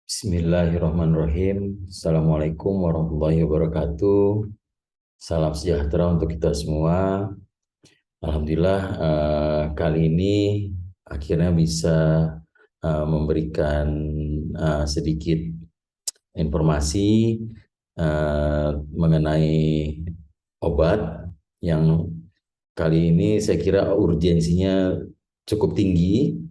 Bismillahirrahmanirrahim. Assalamualaikum warahmatullahi wabarakatuh. Salam sejahtera untuk kita semua. Alhamdulillah, kali ini akhirnya bisa memberikan sedikit informasi mengenai obat yang kali ini saya kira urgensinya cukup tinggi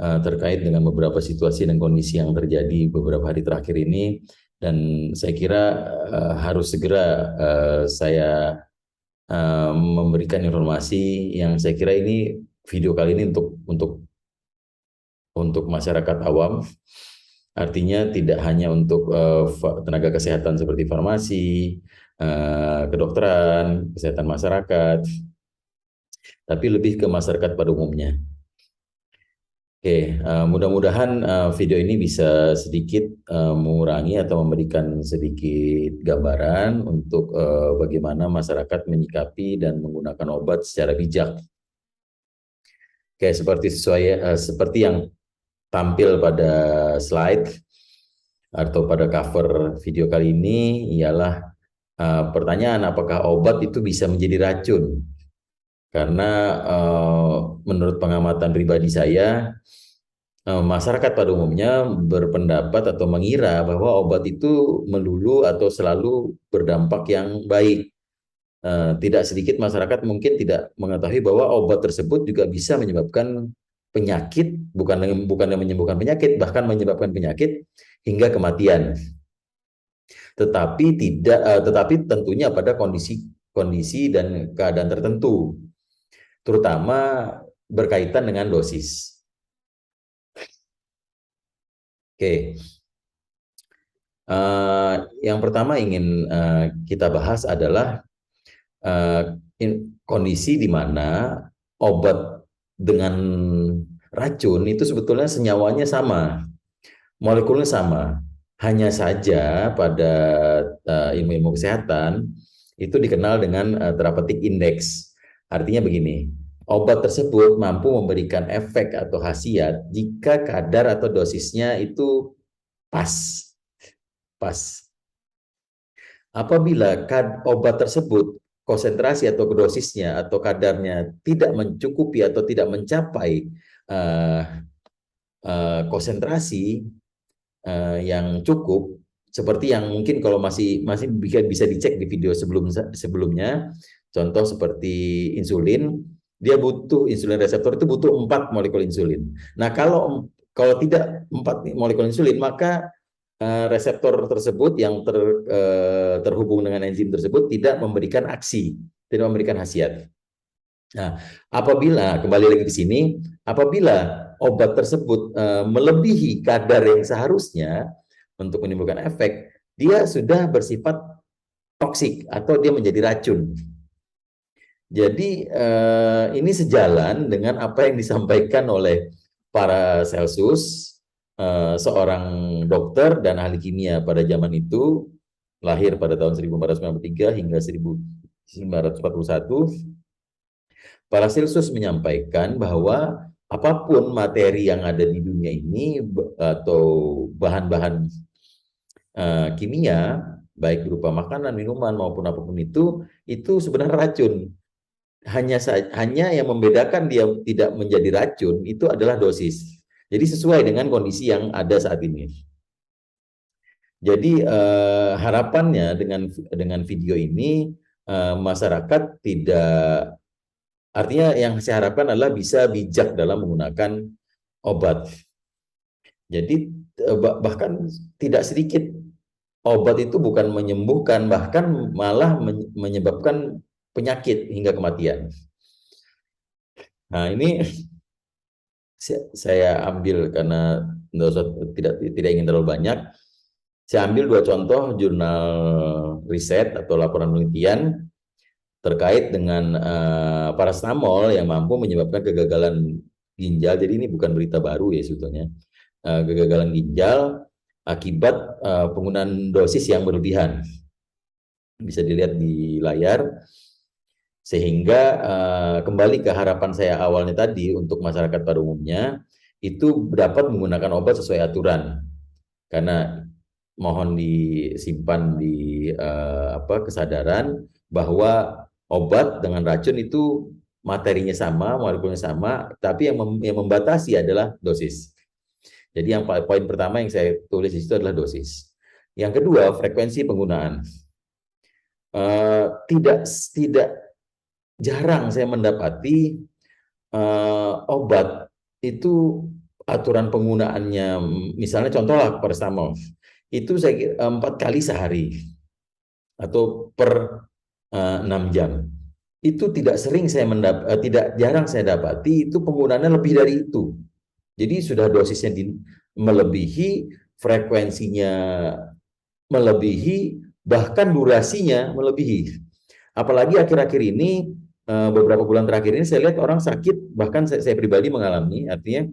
terkait dengan beberapa situasi dan kondisi yang terjadi beberapa hari terakhir ini, dan saya kira harus segera saya memberikan informasi yang saya kira ini video kali ini untuk masyarakat awam, artinya tidak hanya untuk tenaga kesehatan seperti farmasi, kedokteran, kesehatan masyarakat, tapi lebih ke masyarakat pada umumnya. Oke, mudah-mudahan video ini bisa sedikit mengurangi atau memberikan sedikit gambaran untuk bagaimana masyarakat menyikapi dan menggunakan obat secara bijak. Oke, seperti yang tampil pada slide atau pada cover video kali ini ialah pertanyaan apakah obat itu bisa menjadi racun? Karena menurut pengamatan pribadi saya, masyarakat pada umumnya berpendapat atau mengira bahwa obat itu melulu atau selalu berdampak yang baik. Tidak sedikit masyarakat mungkin tidak mengetahui bahwa obat tersebut juga bisa menyebabkan penyakit, bukan menyembuhkan penyakit, bahkan menyebabkan penyakit hingga kematian. Tetapi tentunya pada kondisi dan keadaan tertentu, terutama berkaitan dengan dosis. Oke, yang pertama ingin kita bahas adalah kondisi di mana obat dengan racun itu sebetulnya senyawanya sama, molekulnya sama. Hanya saja pada ilmu-ilmu kesehatan itu dikenal dengan therapeutic index. Artinya begini, obat tersebut mampu memberikan efek atau khasiat jika kadar atau dosisnya itu pas. Pas. Apabila obat tersebut konsentrasi atau dosisnya atau kadarnya tidak mencukupi atau tidak mencapai uh, konsentrasi yang cukup, seperti yang mungkin kalau masih bisa dicek di video sebelumnya, contoh seperti insulin, dia butuh insulin reseptor itu butuh 4 molekul insulin. Nah, kalau tidak 4 molekul insulin, maka reseptor tersebut yang terhubung dengan enzim tersebut tidak memberikan aksi, tidak memberikan khasiat. Nah, kembali lagi ke sini, apabila obat tersebut melebihi kadar yang seharusnya untuk menimbulkan efek, dia sudah bersifat toksik atau dia menjadi racun. Jadi ini sejalan dengan apa yang disampaikan oleh Paracelsus, seorang dokter dan ahli kimia pada zaman itu, lahir pada tahun 1493 hingga 1941. Paracelsus menyampaikan bahwa apapun materi yang ada di dunia ini atau bahan-bahan kimia, baik berupa makanan, minuman maupun apapun itu sebenarnya racun. Hanya yang membedakan dia tidak menjadi racun itu adalah dosis. Jadi sesuai dengan kondisi yang ada saat ini. Jadi harapannya dengan video ini masyarakat tidak, artinya yang saya harapkan adalah bisa bijak dalam menggunakan obat. Jadi bahkan tidak sedikit obat itu bukan menyembuhkan, bahkan malah menyebabkan penyakit hingga kematian. Nah, ini saya ambil karena tidak ingin terlalu banyak. Saya ambil 2 contoh jurnal riset atau laporan penelitian terkait dengan paracetamol yang mampu menyebabkan kegagalan ginjal. Jadi ini bukan berita baru ya sebetulnya. Kegagalan ginjal akibat penggunaan dosis yang berlebihan. Bisa dilihat di layar. Sehingga kembali ke harapan saya awalnya tadi untuk masyarakat pada umumnya, itu dapat menggunakan obat sesuai aturan. Karena mohon disimpan di kesadaran bahwa obat dengan racun itu materinya sama, molekulnya sama, tapi yang membatasi adalah dosis. Jadi yang poin pertama yang saya tulis di situ adalah dosis. Yang kedua, frekuensi penggunaan. Tidak jarang saya mendapati obat itu aturan penggunaannya, misalnya contohlah paracetamol, itu saya kira 4 kali sehari atau per 6 jam. Itu tidak sering saya tidak jarang saya dapati itu penggunaannya lebih dari itu. Jadi sudah dosisnya melebihi, frekuensinya melebihi, bahkan durasinya melebihi. Apalagi akhir-akhir ini, beberapa bulan terakhir ini saya lihat orang sakit, bahkan saya pribadi mengalami, artinya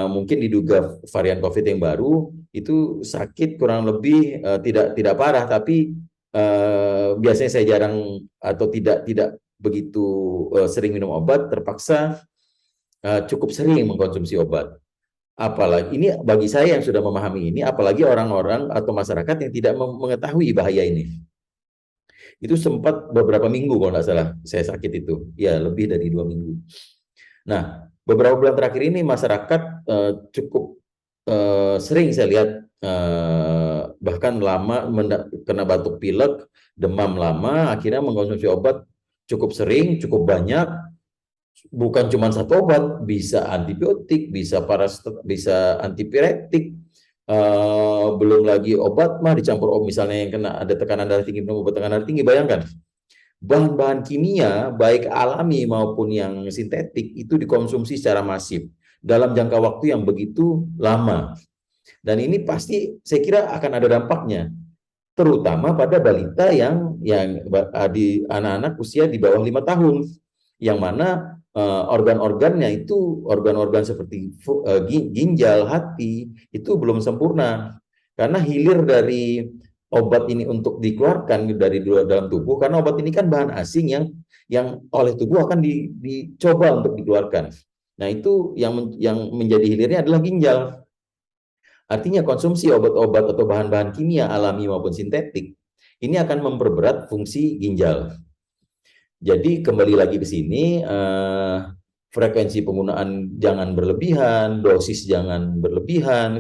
mungkin diduga varian COVID yang baru, itu sakit kurang lebih tidak parah, tapi biasanya saya jarang atau tidak begitu sering minum obat, terpaksa cukup sering mengkonsumsi obat. Apalagi ini bagi saya yang sudah memahami ini, apalagi orang-orang atau masyarakat yang tidak mengetahui bahaya ini. Itu sempat beberapa minggu kalau nggak salah saya sakit itu, ya lebih dari 2 minggu. Nah, beberapa bulan terakhir ini masyarakat cukup sering saya lihat bahkan lama kena batuk pilek, demam lama, akhirnya mengkonsumsi obat cukup sering, cukup banyak. Bukan cuma satu obat, bisa antibiotik, bisa bisa antipiretik, belum lagi obat mah dicampur misalnya yang kena ada tekanan darah tinggi, minum obat tekanan darah tinggi, bayangkan bahan-bahan kimia baik alami maupun yang sintetik itu dikonsumsi secara masif dalam jangka waktu yang begitu lama, dan ini pasti saya kira akan ada dampaknya, terutama pada balita yang di anak-anak usia di bawah 5 tahun, yang mana organ-organnya itu organ-organ seperti ginjal, hati itu belum sempurna, karena hilir dari obat ini untuk dikeluarkan dari dalam tubuh, karena obat ini kan bahan asing yang oleh tubuh akan dicoba untuk dikeluarkan. Nah, itu yang menjadi hilirnya adalah ginjal. Artinya konsumsi obat-obat atau bahan-bahan kimia alami maupun sintetik ini akan memperberat fungsi ginjal. Jadi kembali lagi ke sini, frekuensi penggunaan jangan berlebihan, dosis jangan berlebihan,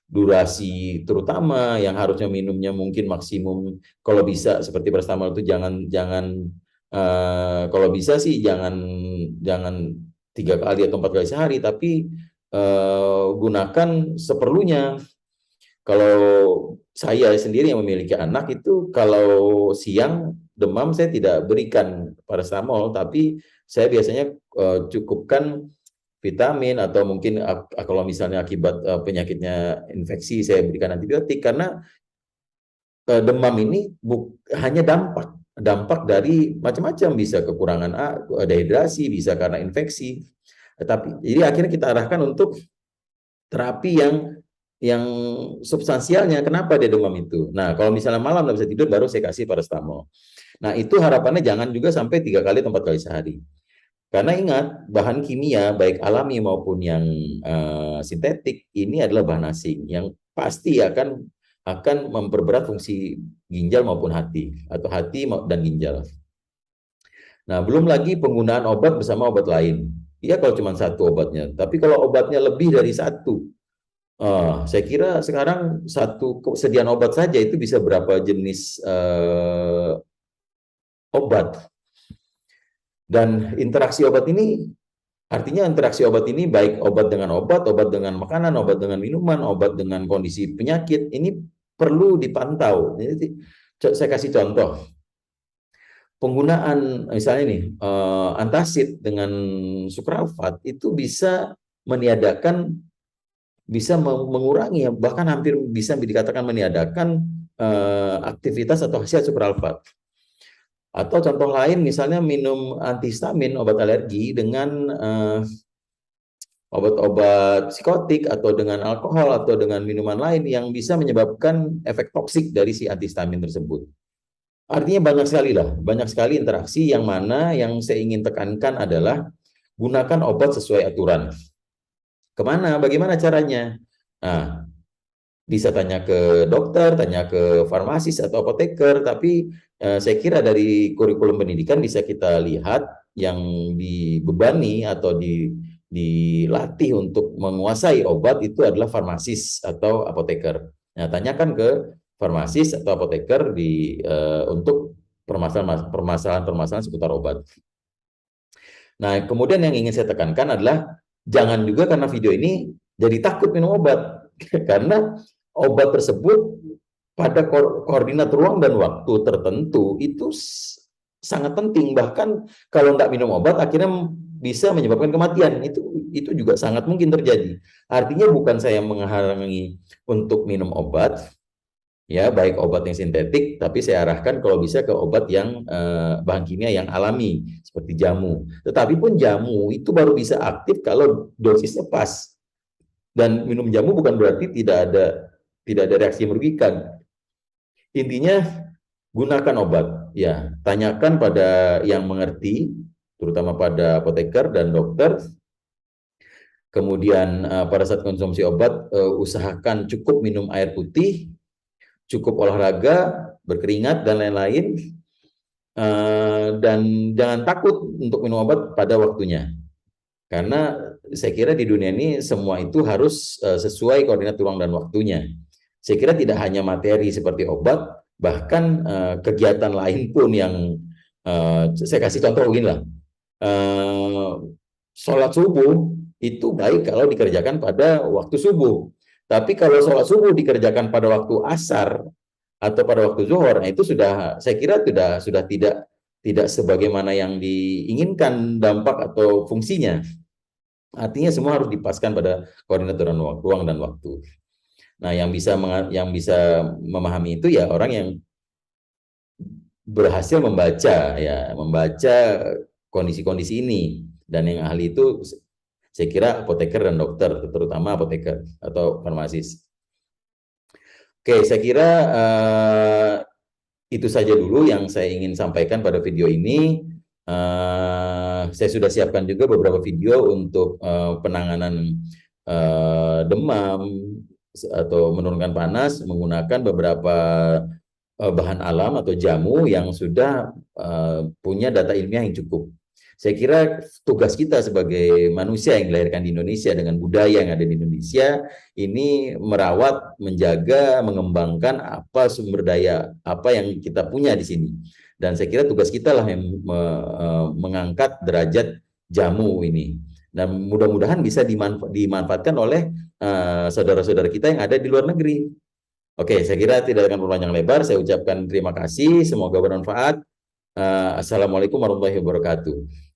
durasi terutama yang harusnya minumnya mungkin maksimum kalau bisa seperti paracetamol itu jangan kalau bisa sih jangan 3 kali atau 4 kali sehari, tapi gunakan seperlunya. Kalau saya sendiri yang memiliki anak itu, kalau siang demam saya tidak berikan paracetamol, tapi saya biasanya cukupkan vitamin atau mungkin kalau misalnya akibat penyakitnya infeksi saya berikan antibiotik, karena demam ini hanya dampak dari macam-macam, bisa kekurangan dehidrasi, bisa karena infeksi. Tapi jadi akhirnya kita arahkan untuk terapi yang substansialnya, kenapa dia demam itu. Nah, kalau misalnya malam nggak bisa tidur, baru saya kasih paracetamol. Nah, itu harapannya jangan juga sampai 3 kali atau 4 kali sehari. Karena ingat, bahan kimia baik alami maupun yang sintetik ini adalah bahan asing yang pasti akan memperberat fungsi ginjal maupun hati, atau hati dan ginjal. Nah, belum lagi penggunaan obat bersama obat lain. Iya kalau cuma satu obatnya, tapi kalau obatnya lebih dari satu, saya kira sekarang satu kesediaan obat saja itu bisa berapa jenis obat. Dan interaksi obat ini, artinya interaksi obat ini baik obat dengan makanan, obat dengan minuman, obat dengan kondisi penyakit, ini perlu dipantau. Jadi, saya kasih contoh. Penggunaan misalnya nih, antacid dengan sukralfat itu bisa meniadakan, bisa mengurangi, bahkan hampir bisa dikatakan meniadakan aktivitas atau khasiat sukralfat. Atau contoh lain misalnya minum antihistamin, obat alergi dengan obat-obat psikotik atau dengan alkohol atau dengan minuman lain yang bisa menyebabkan efek toksik dari si antihistamin tersebut. Artinya banyak sekali interaksi, yang mana yang saya ingin tekankan adalah gunakan obat sesuai aturan. Kemana? Bagaimana caranya? Nah, bisa tanya ke dokter, tanya ke farmasis atau apoteker, tapi saya kira dari kurikulum pendidikan bisa kita lihat yang dibebani atau dilatih untuk menguasai obat itu adalah farmasis atau apoteker. Nah, tanyakan ke farmasis atau apoteker untuk permasalahan-permasalahan seputar obat. Nah, kemudian yang ingin saya tekankan adalah jangan juga karena video ini jadi takut minum obat. Karena obat tersebut pada koordinat ruang dan waktu tertentu itu sangat penting. Bahkan kalau nggak minum obat akhirnya bisa menyebabkan kematian. Itu juga sangat mungkin terjadi. Artinya bukan saya menghalangi untuk minum obat, ya baik obat yang sintetik, tapi saya arahkan kalau bisa ke obat yang bahan kimia yang alami seperti jamu. Tetapi pun jamu itu baru bisa aktif kalau dosisnya pas. Dan minum jamu bukan berarti tidak ada reaksi yang merugikan. Intinya gunakan obat, ya tanyakan pada yang mengerti, terutama pada apoteker dan dokter. Kemudian pada saat konsumsi obat usahakan cukup minum air putih, cukup olahraga, berkeringat, dan lain-lain. Dan jangan takut untuk minum obat pada waktunya. Karena saya kira di dunia ini semua itu harus sesuai koordinat ruang dan waktunya. Saya kira tidak hanya materi seperti obat, bahkan kegiatan lain pun yang saya kasih contoh begini lah. Sholat subuh itu baik kalau dikerjakan pada waktu subuh. Tapi kalau sholat subuh dikerjakan pada waktu asar atau pada waktu zuhur, nah itu saya kira sudah tidak sebagaimana yang diinginkan dampak atau fungsinya. Artinya semua harus dipaskan pada koordinat ruang dan waktu. Nah, yang bisa memahami itu ya orang yang berhasil membaca kondisi-kondisi ini, dan yang ahli itu saya kira apoteker dan dokter, terutama apoteker atau farmasis. Oke, saya kira itu saja dulu yang saya ingin sampaikan pada video ini. Saya sudah siapkan juga beberapa video untuk penanganan demam atau menurunkan panas menggunakan beberapa bahan alam atau jamu yang sudah punya data ilmiah yang cukup. Saya kira tugas kita sebagai manusia yang dilahirkan di Indonesia dengan budaya yang ada di Indonesia ini merawat, menjaga, mengembangkan apa sumber daya apa yang kita punya di sini. Dan saya kira tugas kita lah yang mengangkat derajat jamu ini. Dan mudah-mudahan bisa dimanfaatkan oleh saudara-saudara kita yang ada di luar negeri. Oke, saya kira tidak akan berpanjang lebar. Saya ucapkan terima kasih. Semoga bermanfaat. Assalamualaikum warahmatullahi wabarakatuh.